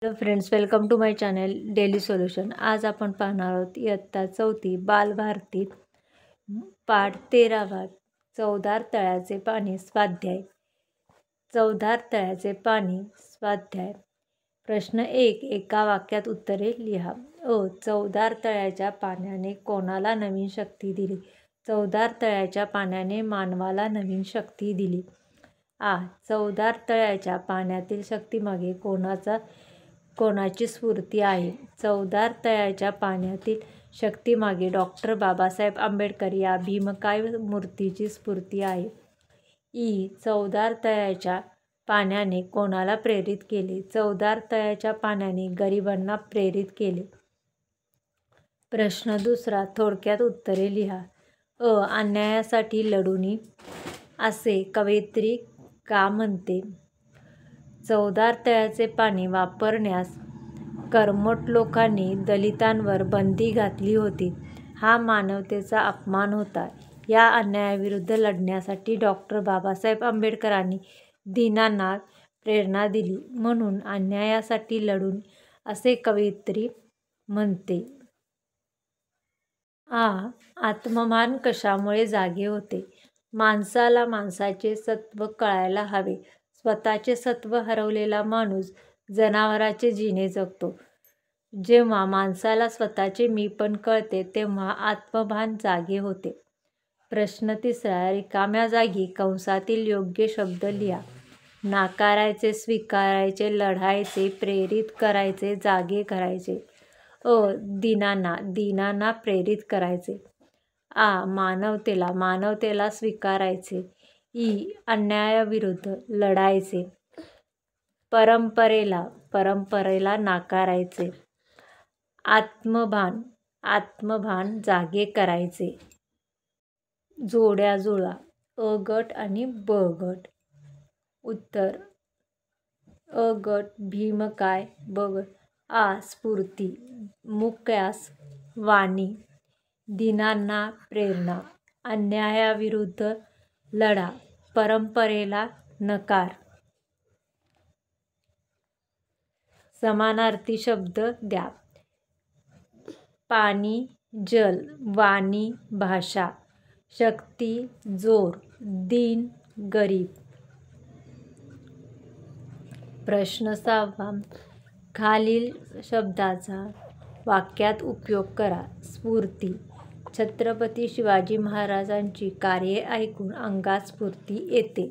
Hello friends, welcome to my channel daily solution. आज आपण पाहणार आहोत इयत्ता 4 बालभारती पाठ 13 चवदार तळ्याचे पाणी स्वाध्याय. चवदार तळ्याचे पाणी स्वाध्याय. प्रश्न 1. एका वाक्यात उत्तरे लिहा. चवदार तळ्याच्या पाण्याने कोणाला नवीन शक्ती दिली? चवदार तळ्याच्या पाण्याने मानवाला नवीन शक्ती दिली. चवदार तळ्याच्या पाण्यातील शक्तीमागे कोणाची स्फूर्ती आहे? चवदार तळ्याच्या पाण्यातील शक्तीमागे डॉक्टर बाबासाहेब आंबेडकर या भीमकाय मूर्तीची स्फूर्ती आहे. चवदार तळ्याच्या पाण्याने कोणाला प्रेरित केले? चवदार तळ्याच्या पाण्याने गरिबांना प्रेरित केले. प्रश्न 2. थोडक्यात उत्तरे लिहा. अन्यायासाठी लढुनी असे कवयित्री का म्हणते? चवदार तळ्याचे पाणी वापरण्यास कर्मठ लोकांनी दलितांवर बंदी घातली होती. हा मानवतेचा अपमान होता. या अन्यायाविरुद्ध लढण्यासाठी डॉक्टर बाबासाहेब आंबेडकरांनी दीनांना प्रेरणा दिली, म्हणून अन्यायासाठी लढून असे कवयित्री म्हणते. आत्मभान कशामुळे जागे होते? माणसाला माणसाचे सत्व कळायला हवे. स्वतःचे सत्व हरवलेला माणूस जनावराचे जीणे जगतो. जेव्हा माणसाला स्वतःचे मीपण कळते तेव्हा आत्मभान जागे होते. प्रश्न 3. रिकाम्या जागी कंसातील योग्य शब्द लिहा. नाकारायचे, स्वीकारायचे, लढायचे, प्रेरित करायचे, जागे करायचे. दीनांना प्रेरित करायचे. मानवतेला स्वीकारायचे. अन्यायाविरुद्ध लढायचे. परंपरेला नाकारायचे. आत्मभान जागे करायचे. जोड्या जुळवा. अ गट आणि ब गट. उत्तर: अ गट भीमकाय, ब गट. स्फूर्ती, मुक्यास वाणी, दीनांना प्रेरणा, अन्यायाविरुद्ध लढा, परंपरेला नकार. समानार्थी शब्द द्या. पाणी, जल, वाणी, भाषा, शक्ती, जोर, दीन, गरीब. प्रश्न 6. खालील शब्दाचा वाक्यात उपयोग करा. स्फूर्ती. छत्रपती शिवाजी महाराजांची कार्ये ऐकून अंगात स्फूर्ती येते.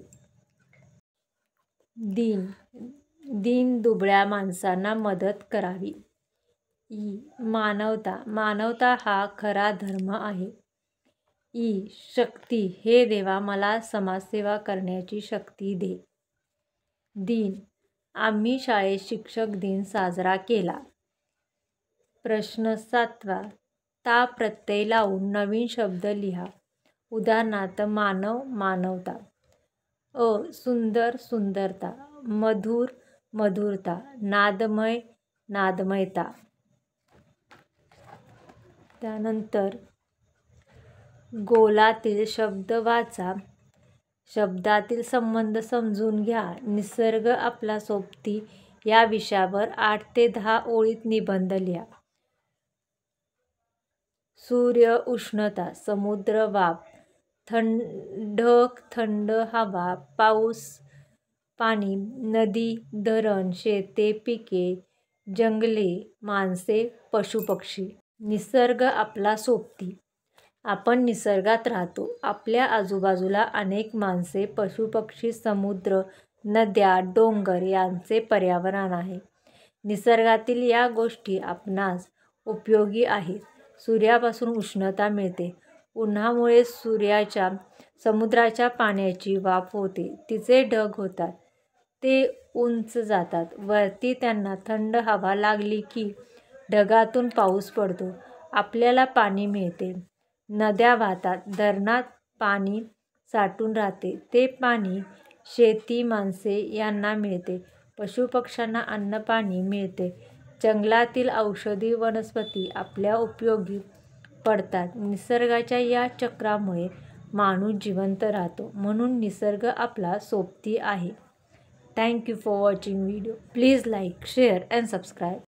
दीन दुबळ्या माणसांना मदत करावी. मानवता हा खरा धर्म आहे. शक्ती. हे देवा, मला समाजसेवा करण्याची शक्ती दे. दिन. आम्ही शाळेत शिक्षक दिन साजरा केला. प्रश्न 7. ता प्रत्यय लावून नवीन शब्द लिहा. उदाहरणार्थ: मानव, मानवता. सुंदर, सुंदरता. मधुर, मधुरता. नादमय, नादमयता. त्यानंतर गोलातील शब्द वाचा. शब्दातील संबंध समजून घ्या. निसर्ग आपला सोबती या विषयावर 8 ते 10 ओळीत निबंध लिहा. सूर्य, उष्णता. समुद्र, वाफ. ढग, थंड हवा. पाऊस, पाणी. नदी, धरण. शेते, पिके. जंगले, माणसे, पशुपक्षी. निसर्ग आपला सोबती. आपण निसर्गात राहतो. आपल्या आजूबाजूला अनेक माणसे, पशुपक्षी, समुद्र, नद्या, डोंगर यांचे पर्यावरण आहे. निसर्गातील या गोष्टी आपणास उपयोगी आहेत. सूर्यापासून उष्णता मिळते. उन्हामुळे समुद्राच्या पाण्याची वाफ होते. तिचे ढग होतात. ते उंच जातात. वरती त्यांना थंड हवा लागली की ढगातून पाऊस पडतो. आपल्याला पाणी मिळते. नद्या वाहतात. धरणात पाणी साठून राहते. ते पाणी शेती, माणसे यांना मिळते. पशुपक्ष्यांना अन्न-पाणी मिळते. जंगलातील औषधी वनस्पती आपल्या उपयोगी पडतात. निसर्गाच्या या चक्रामुळे माणूस जिवंत राहतो. म्हणून निसर्ग आपला सोबती आहे. Thank you for watching video. Please like, share and subscribe.